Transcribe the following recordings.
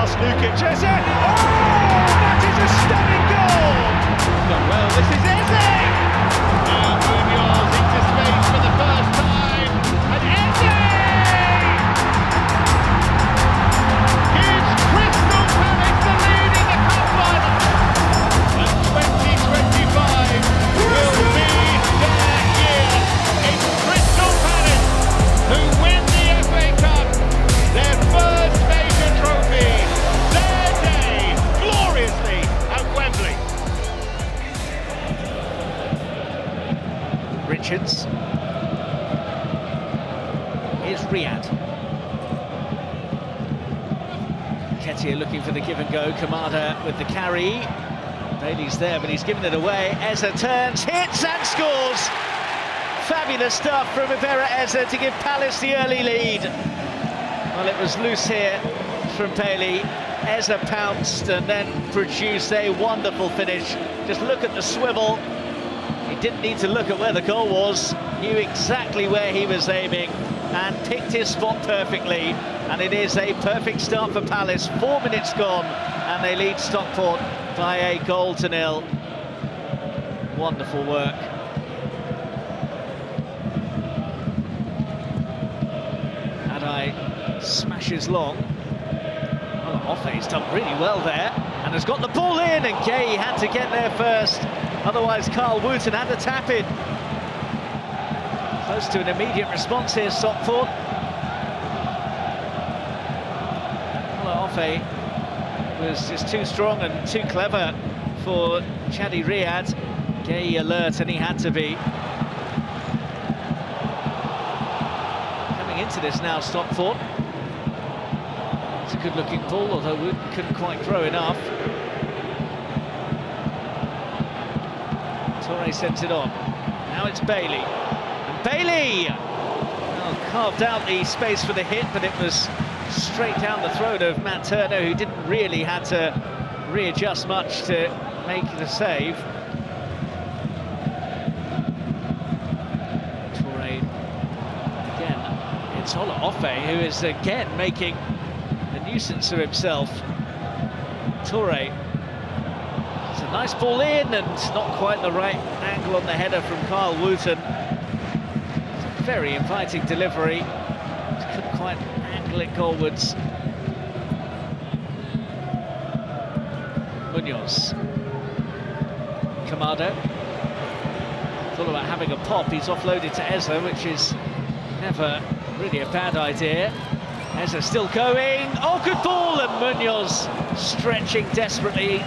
pass, Lukic, Eze! Oh, that is a stunning goal! Done well, this is Eze! Now Munoz into space for the first time, and Eze! Gives Crystal Palace the lead in the cup final! And 2025 will be their year. It's Crystal Palace who win the FA Cup, their first major trophy, their day, gloriously at Wembley. Richards. Here's Riyad. Nketiah looking for the give and go. Kamada with the carry. Bailey's there, but he's given it away. Eze turns, hits and scores! Fabulous stuff from Ibera Eze to give Palace the early lead. Well, it was loose here from Bailey. Eze pounced and then produced a wonderful finish. Just look at the swivel. He didn't need to look at where the goal was. Knew exactly where he was aiming and picked his spot perfectly. And it is a perfect start for Palace. 4 minutes gone and they lead Stockport by a goal to nil. Wonderful work. Smashes long. Well, Offe's done really well there and has got the ball in, and Gay had to get there first. Otherwise, Carl Wooten had to tap it. Close to an immediate response here, Stockport. Well, Offe was just too strong and too clever for Chadi Riyad. Gay alert, and he had to be. Coming into this now, Stockport. It's a good-looking ball, although Wooten couldn't quite throw enough. Torre sends it on. Now it's Bailey. And Bailey! Well, carved out the space for the hit, but it was straight down the throat of Matt Turner, who didn't really have to readjust much to make the save. Torre again. It's Ola Offe, who is again making a nuisance of himself. Torre. It's a nice ball in and not quite the right angle on the header from Carl Wooten. It's a very inviting delivery. Just couldn't quite angle it goalwards. Munoz. Kamada. Thought about having a pop. He's offloaded to Eze, which is never really a bad idea. Eze still going. Oh, good ball, and Munoz stretching desperately.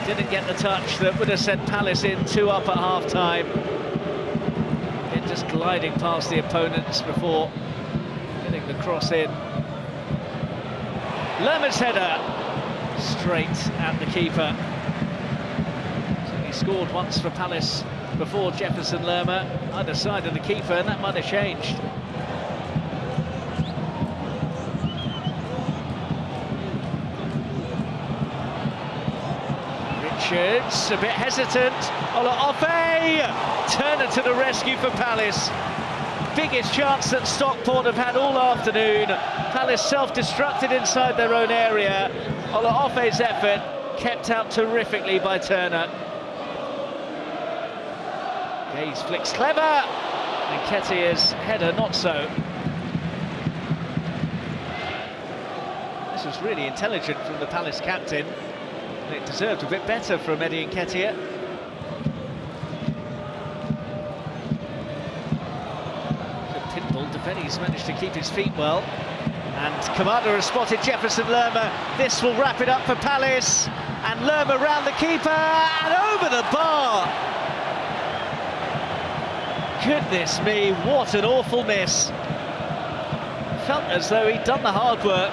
Didn't get the touch that would have sent Palace in 2 up at half-time. It just gliding past the opponents before getting the cross in. Lerma's header straight at the keeper. So he scored once for Palace before, Jefferson Lerma, either side of the keeper, and that might have changed. Richards, a bit hesitant. Ola Offe! Turner to the rescue for Palace. Biggest chance that Stockport have had all afternoon. Palace self-destructed inside their own area. Ola Offe's effort kept out terrifically by Turner. Gaze flicks clever, and Nketiah's header not so. This was really intelligent from the Palace captain. It deserved a bit better from Eddie Nketiah. Good pinball. Defenny's managed to keep his feet well. And Kamada has spotted Jefferson Lerma. This will wrap it up for Palace. And Lerma round the keeper and over the bar. Goodness me, what an awful miss. Felt as though he'd done the hard work.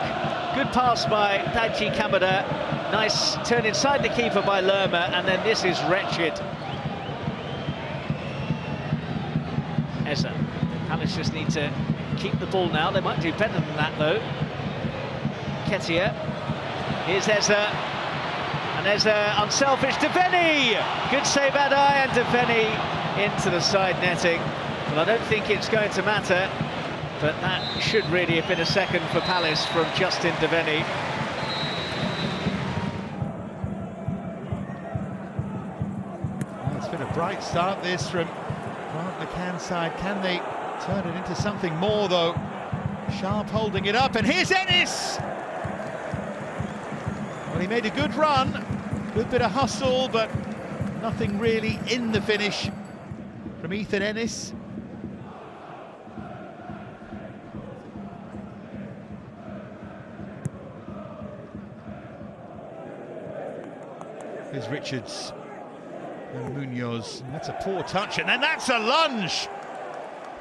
Good pass by Daji Kamada. Nice turn inside the keeper by Lerma, and then this is wretched. Eze. Palace just need to keep the ball now. They might do better than that, though. Nketiah. Here's Eze. And Eze, unselfish. Defenny! Good save, Adai, and Defenny into the side netting. Well, I don't think it's going to matter, but that should really have been a second for Palace from Justin Defenny. bright start this from Grant McCann's side. Can they turn it into something more though? Sharp holding it up, and here's Ennis! Well, he made a good run, good bit of hustle, but nothing really in the finish from Ethan Ennis. Here's Richards and Munoz, and that's a poor touch, and then that's a lunge!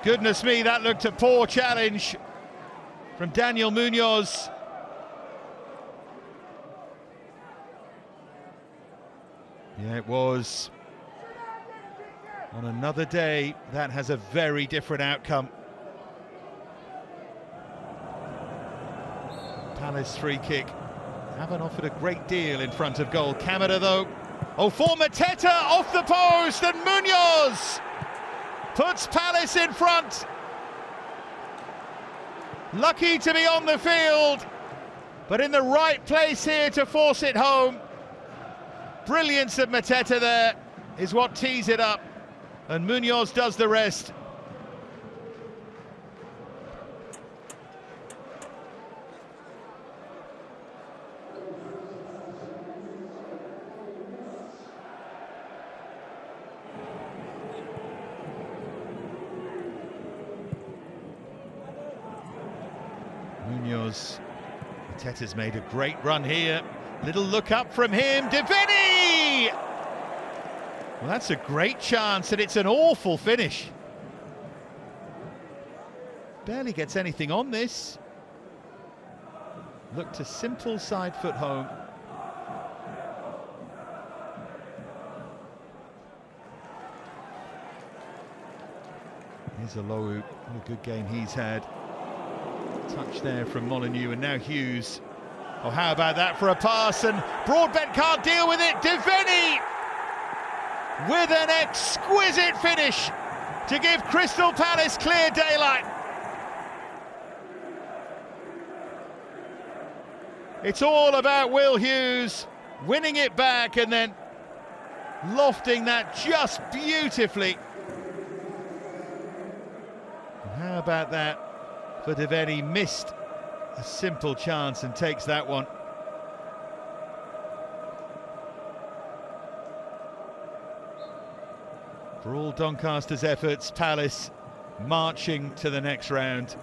Goodness me, that looked a poor challenge from Daniel Munoz. Yeah, it was. On another day, that has a very different outcome. Palace free kick. Haven't offered a great deal in front of goal. Kamada though. Oh, for Mateta off the post, and Munoz puts Palace in front. Lucky to be on the field, but in the right place here to force it home. Brilliance of Mateta there is what tees it up, and Munoz does the rest. Munoz, Mateta's made a great run here. Little look up from him, Deveni! Well, that's a great chance, and it's an awful finish. Barely gets anything on this. Looked a simple side foot home. Here's Alowu, what a good game he's had. Touch there from Molineux, and now Hughes. Oh, how about that for a pass, and Broadbent can't deal with it. Deveni with an exquisite finish to give Crystal Palace clear daylight. It's all about Will Hughes winning it back and then lofting that just beautifully. And how about that for Deveni? Missed a simple chance and takes that one. For all Doncaster's efforts, Palace marching to the next round.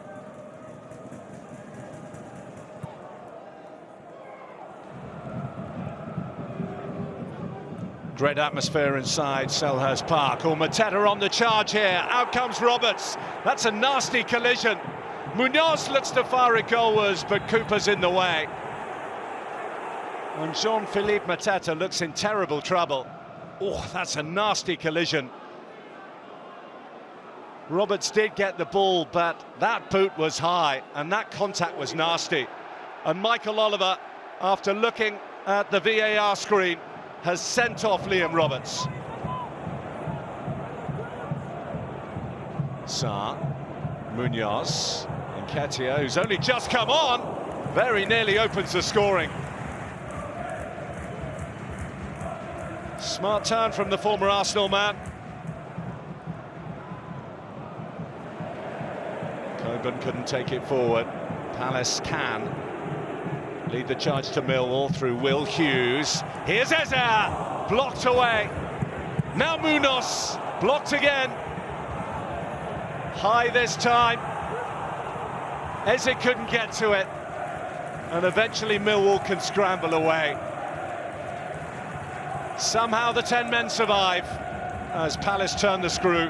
Great atmosphere inside Selhurst Park. Oh, Mateta on the charge here. Out comes Roberts. That's a nasty collision. Munoz looks to fire it goalwards, but Cooper's in the way. And Jean-Philippe Mateta looks in terrible trouble. Oh, that's a nasty collision. Roberts did get the ball, but that boot was high, and that contact was nasty. And Michael Oliver, after looking at the VAR screen, has sent off Liam Roberts. Sarr, Munoz, and Nketiah, who's only just come on, very nearly opens the scoring. Smart turn from the former Arsenal man. Coburn couldn't take it forward. Palace can lead the charge to Millwall through Will Hughes. Here's Eze, blocked away. Now Munoz, blocked again. High this time. Eze couldn't get to it. And eventually Millwall can scramble away. Somehow the 10 men survive as Palace turn the screw.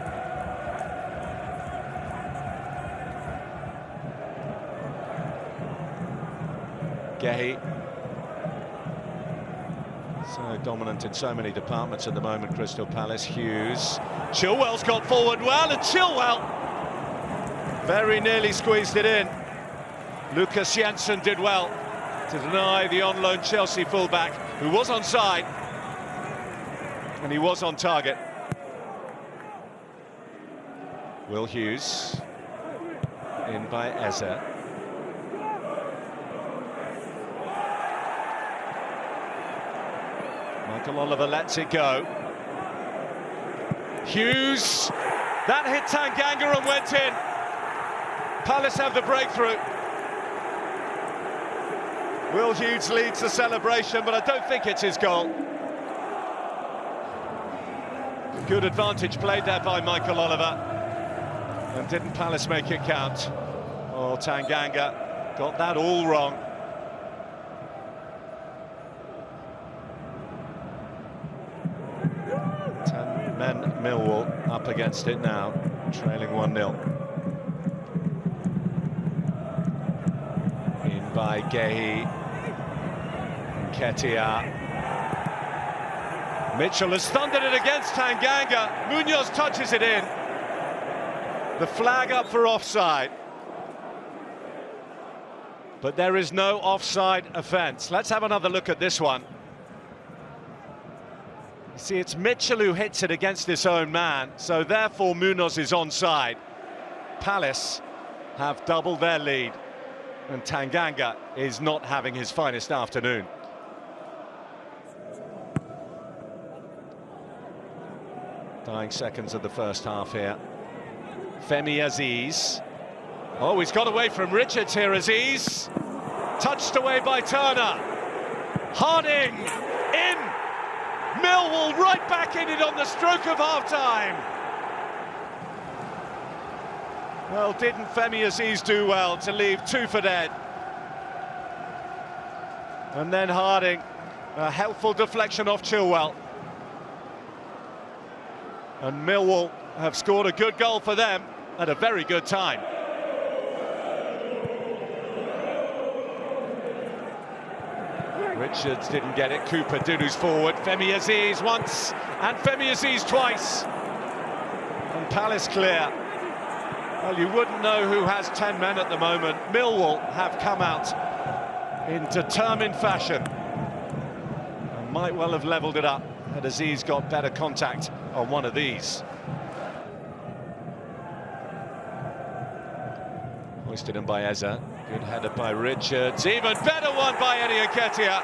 Gehi. So dominant in so many departments at the moment, Crystal Palace. Hughes. Chilwell's got forward well, and Chilwell very nearly squeezed it in. Lucas Jensen did well to deny the on-loan Chelsea fullback, who was onside, and he was on target. Will Hughes in by Eze. Michael Oliver lets it go. Hughes, that hit Tanganga and went in. Palace have the breakthrough. Will Hughes leads the celebration, but I don't think it's his goal. Good advantage played there by Michael Oliver. And didn't Palace make it count? Oh, Tanganga got that all wrong. 10 men Millwall up against it now, trailing 1-0. In by Gehi. Ketia. Mitchell has thundered it against Tanganga. Munoz touches it in. The flag up for offside. But there is no offside offence. Let's have another look at this one. You see, it's Mitchell who hits it against his own man, so therefore Munoz is onside. Palace have doubled their lead, and Tanganga is not having his finest afternoon. Dying seconds of the first half here. Femi Aziz. Oh, he's got away from Richards here, Aziz. Touched away by Turner. Harding in. Millwall right back in it on the stroke of half-time. Well, didn't Femi Aziz do well to leave 2 for dead? And then Harding, a helpful deflection off Chilwell. And Millwall have scored a good goal for them at a very good time. Richards didn't get it. Cooper Dudu's forward. Femi Aziz once and Femi Aziz twice. And Palace clear. Well, you wouldn't know who has 10 men at the moment. Millwall have come out in determined fashion and might well have levelled it up had Aziz got better contact on one of these. Hoisted in by Eza. Good header by Richards. Even better one by Eddie Nketiah.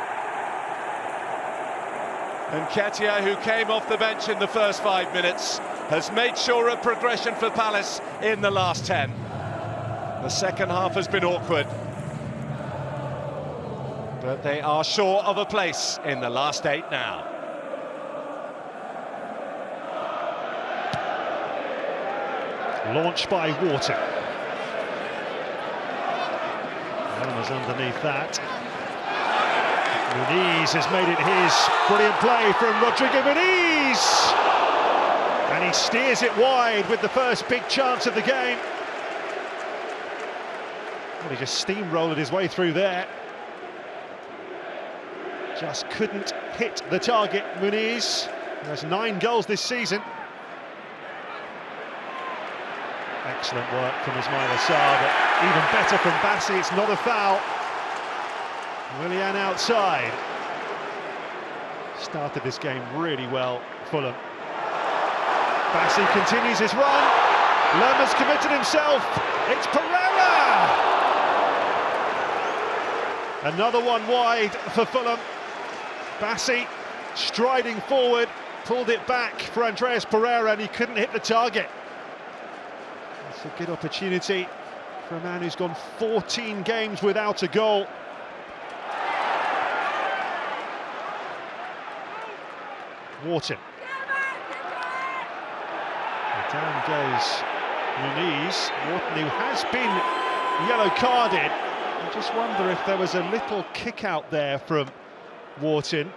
Nketiah, who came off the bench in the first 5 minutes, has made sure of progression for Palace in the last 10. The second half has been awkward, but they are sure of a place in the last 8 now. Launched by Wharton. Elmer's underneath that. Muniz has made it his. Brilliant play from Rodrigo Muniz! And he steers it wide with the first big chance of the game. Well, he just steamrolled his way through there. Just couldn't hit the target, Muniz. He has 9 goals this season. Excellent work from Ismail Assar, but even better from Bassi. It's not a foul. Willian outside. Started this game really well, Fulham. Bassi continues his run. Lerma's committed himself. It's Pereira! Another one wide for Fulham. Bassi striding forward, pulled it back for Andreas Pereira, and he couldn't hit the target. It's a good opportunity for a man who's gone 14 games without a goal. Wharton. And down goes Muniz. Wharton, who has been yellow carded. I just wonder if there was a little kick out there from Wharton.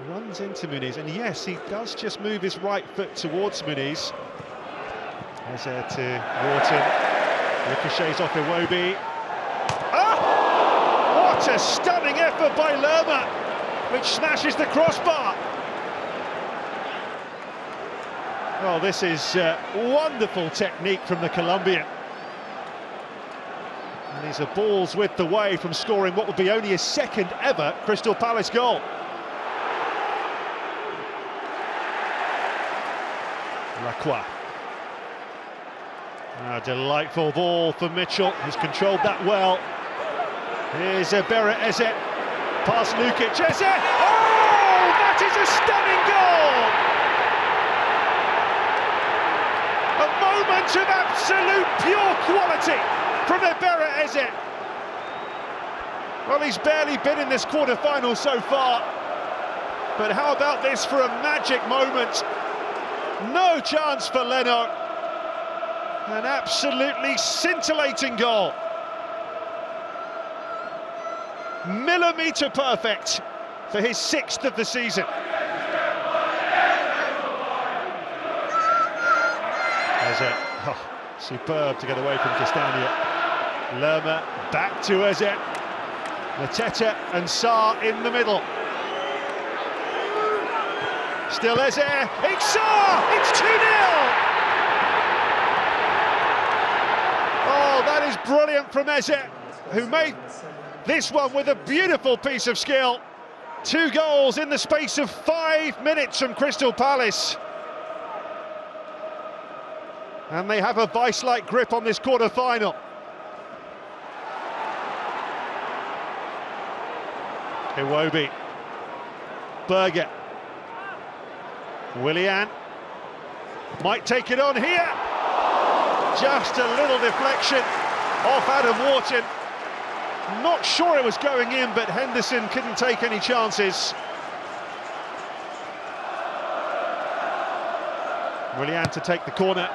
Runs into Muniz, and yes, he does just move his right foot towards Muniz. Eza to Wharton, ricochets off Iwobi. Ah! What a stunning effort by Lerma, which smashes the crossbar. Well, this is wonderful technique from the Colombian. And these are balls with the way from scoring what would be only his second ever Crystal Palace goal. Lacroix. A delightful ball for Mitchell, who's controlled that well. Here's Bera Eze, past Lukic. Eze! Oh, that is a stunning goal! moment of absolute pure quality from Emirates. Well, he's barely been in this quarter-final so far, but how about this for a magic moment? No chance for Leno. An absolutely scintillating goal. Millimetre perfect for his 6th of the season. Superb to get away from Castagna. Lerma back to Eze. Mateta and Sarr in the middle. Still Eze. It's Sarr! It's 2-0! Oh, that is brilliant from Eze, who made this one with a beautiful piece of skill. 2 goals in the space of 5 minutes from Crystal Palace. And they have a vice-like grip on this quarter-final. Iwobi. Berger. Willian. Might take it on here. Just a little deflection off Adam Wharton. Not sure it was going in, but Henderson couldn't take any chances. Willian to take the corner.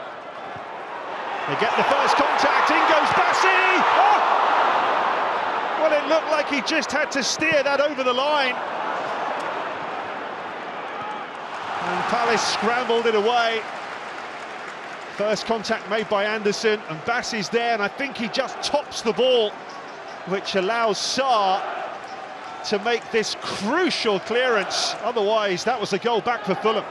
They get the first contact, in goes Bassi! Oh! Well, it looked like he just had to steer that over the line. And Palace scrambled it away. First contact made by Anderson, and Bassi's there, and I think he just tops the ball, which allows Sarr to make this crucial clearance. Otherwise, that was a goal back for Fulham.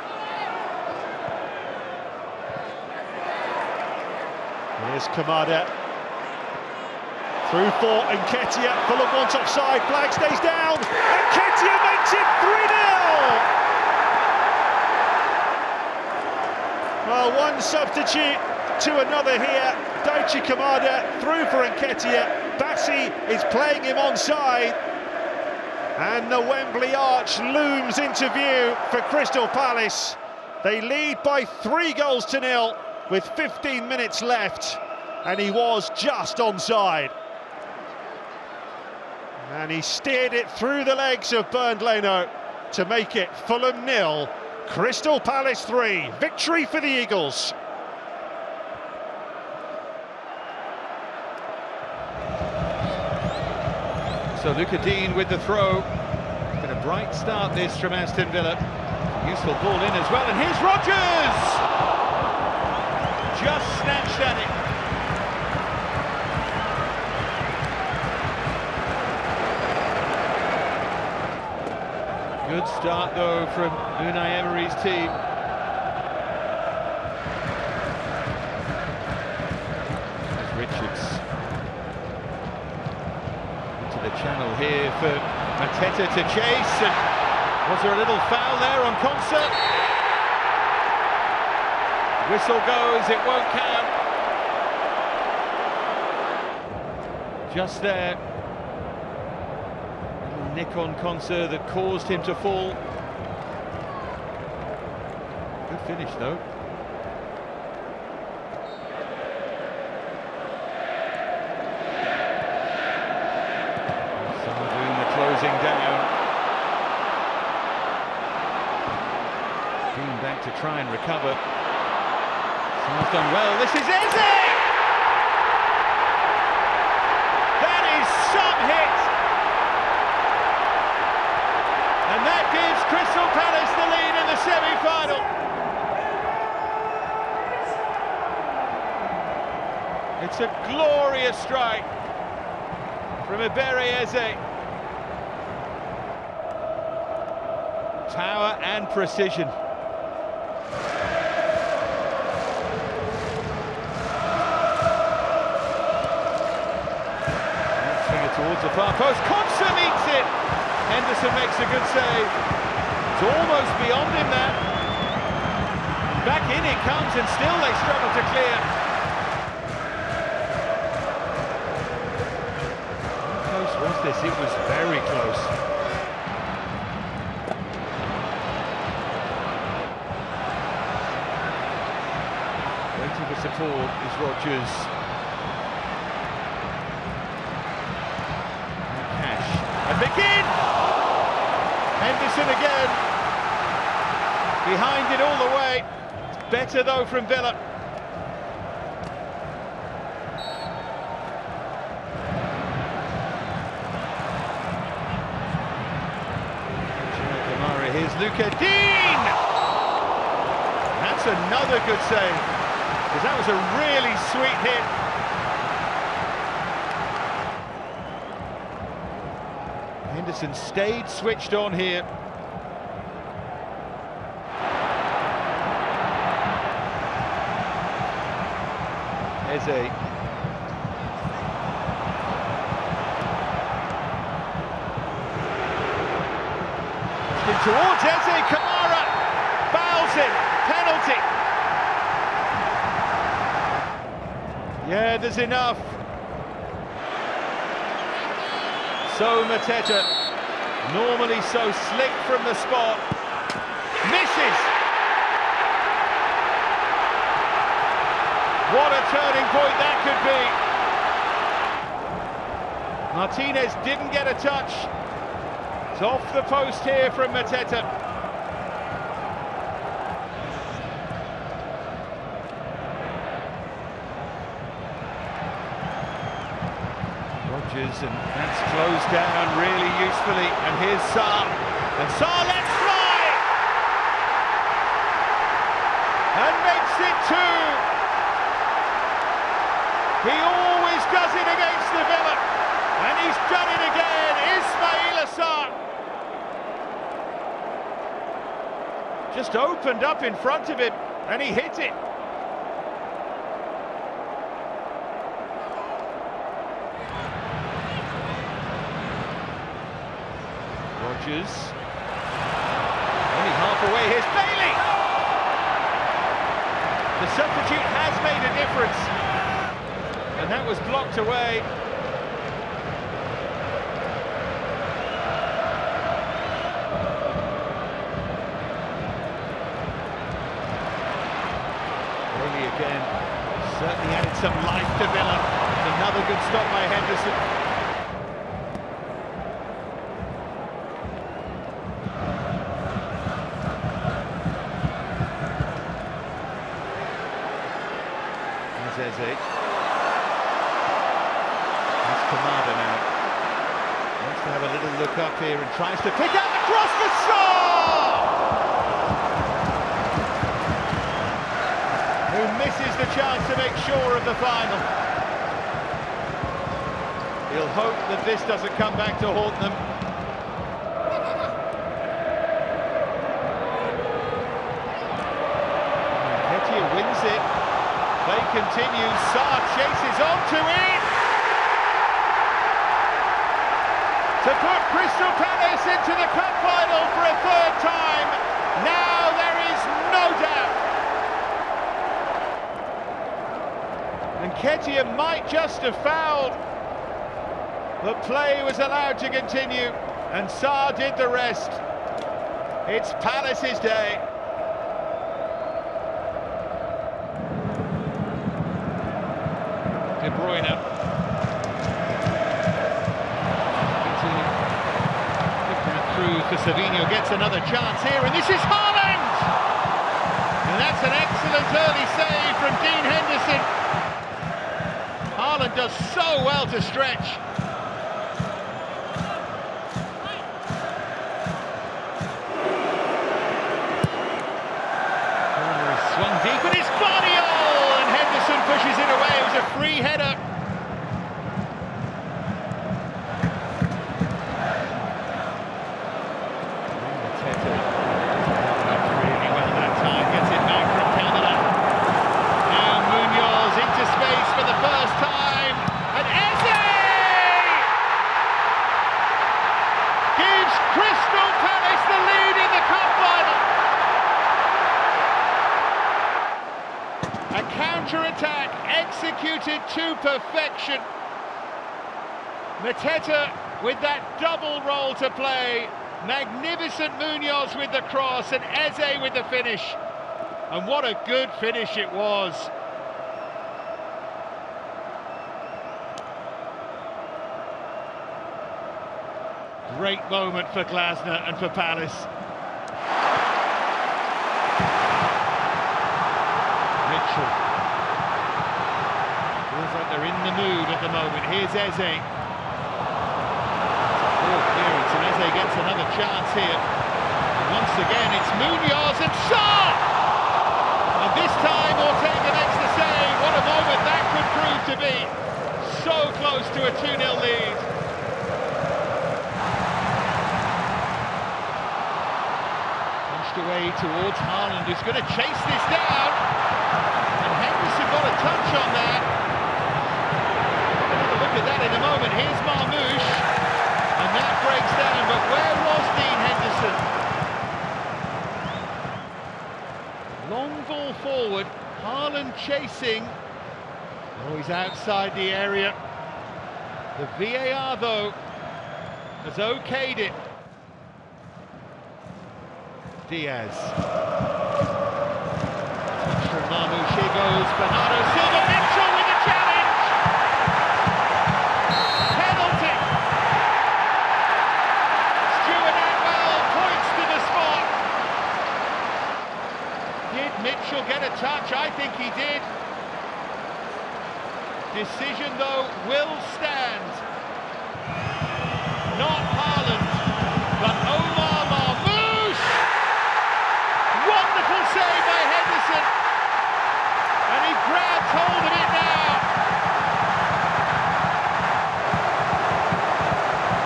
Here's Kamada. Through for Nketiah. Fulham wants offside. Flag stays down. Nketiah makes it 3-0! Well, one substitute to another here. Daichi Kamada through for Nketiah. Bassi is playing him onside. And the Wembley Arch looms into view for Crystal Palace. They lead by 3-0 with 15 minutes left, and he was just onside. And he steered it through the legs of Bernd Leno to make it Fulham 0, Crystal Palace 3. Victory for the Eagles. So Luca Dean with the throw. Been a bright start this from Aston Villa. Useful ball in as well, and here's Rodgers! Just snatched at it. Good start though from Unai Emery's team. There's Richards into the channel here for Mateta to chase, and was there a little foul there on Concert? Whistle goes, it won't count. Just there. Little nick on Concert that caused him to fall. Good finish though. Someone doing the closing down. Being back to try and recover. He's done well. This is Eze! That is some hit! And that gives Crystal Palace the lead in the semi-final. It's a glorious strike from Emirates Eze. Power and precision. Towards the far post, Concert meets it! Henderson makes a good save. It's almost beyond him there. Back in it comes, and still they struggle to clear. How close was this? It was very close. Waiting looking for support is Rodgers. Cash. And McGinn! Henderson again. Behind it all the way. It's better though from Villa. Here's Luca Dean! That's another good save, because that was a really sweet hit. Henderson stayed switched on here. Eze. Towards Eze, Kamara fouls him, penalty. Yeah, there's enough. So Mateta, normally so slick from the spot, misses. What a turning point that could be. Martinez didn't get a touch. It's off the post here from Mateta. Rodgers, and that's closed down really usefully. And here's Sarr. And Sarr lets fly! And makes it two! He always does it against the Villa. And he's done it again, Ismail Sarr. Just opened up in front of him, and he hit it. Rodgers. Only half away, here's Bailey! The substitute has made a difference. And that was blocked away. Again, certainly added some life to Villa. Another good stop by Henderson. There's Eze. That's Kamada now. Wants to have a little look up here and tries to pick out the cross for Sarr! Who misses the chance to make sure of the final. He'll hope that this doesn't come back to haunt them. Ketia wins it. Play continues. Sarr chases on to it. To put Crystal Palace into the cup final for a third time. Now there is no doubt. And Ketia might just have fouled, but play was allowed to continue, and Sarr did the rest. It's Palace's day. De Bruyne. Through for Savinho, gets another chance here, and this is Haaland! And that's an excellent early save from Dean Henderson. Haaland does so well to stretch. Corner is swung deep, and it's Guardiola! And Henderson pushes it away. It was a free header. Really well that time, gets it back from Canada. Now Munoz into space for the first time, and Eze gives Crystal Palace the lead in the cup final. A counter-attack executed to perfection. Mateta with that double role to play. Magnificent Munoz with the cross and Eze with the finish. And what a good finish it was. Great moment for Glasner and for Palace. Mitchell. Feels like they're in the mood at the moment. Here's Eze. Poor clearance, and Eze gets another chance here. And once again, it's Munoz and Sarr! And this time, Ortega makes the save. What a moment that could prove to be. So close to a 2-0 lead. Punched away towards Haaland, who's going to chase this down. And Henderson got a touch on that. We'll have a look at that in a moment. Here's Marmoush. And that breaks down, but where was Dean Henderson? Long ball forward, Haaland chasing. Oh, he's outside the area. The VAR, though, has okayed it. Diaz. Touch from Marmoush, here goes Bernardo Silva. Mitchell with a challenge! Penalty! Stuart Atwell points to the spot. Did Mitchell get a touch? I think he did. Decision, though, will stand. Not Haaland, but Omar Marmoush! Wonderful save by Henderson! And he grabs hold of it now!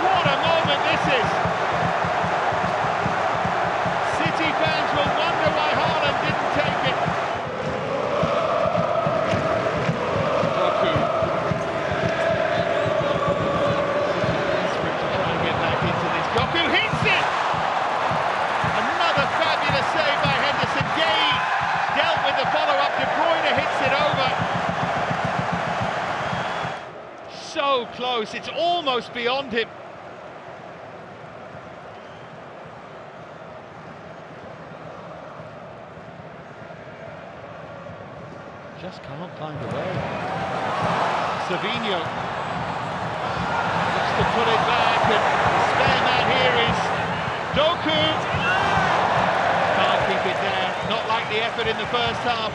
What a moment this is! City fans will wonder why Haaland didn't take it. So close, it's almost beyond him. Just can't find a way. Savinho looks to put it back, and the spare man here is Doku. Can't keep it down, not like the effort in the first half.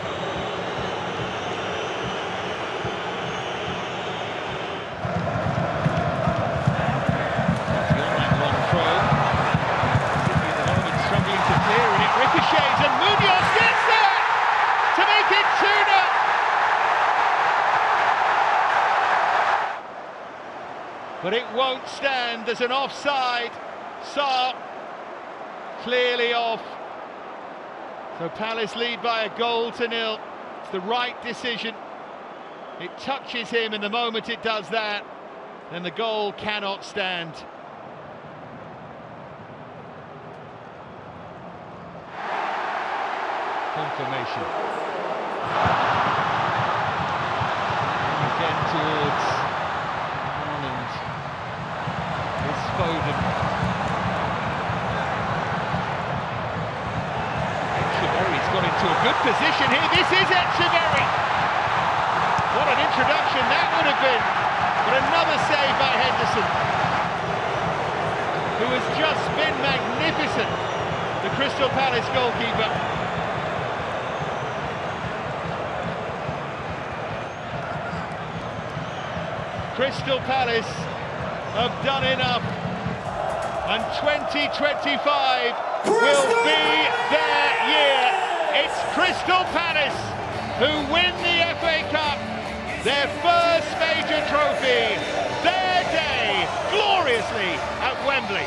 And Munoz gets there to make it 2-0. But it won't stand. There's an offside. Sarr clearly off. So Palace lead by a goal to 0. It's the right decision. It touches him, and the moment it does that, then the goal cannot stand. Confirmation. Again towards Haaland. It's Foden. Echeverry's got into a good position here. This is Echeverry. What an introduction that would have been. But another save by Henderson, who has just been magnificent, the Crystal Palace goalkeeper. Crystal Palace have done enough, and 2025 will be their year. It's Crystal Palace who win the FA Cup, their first major trophy, their day, gloriously at Wembley.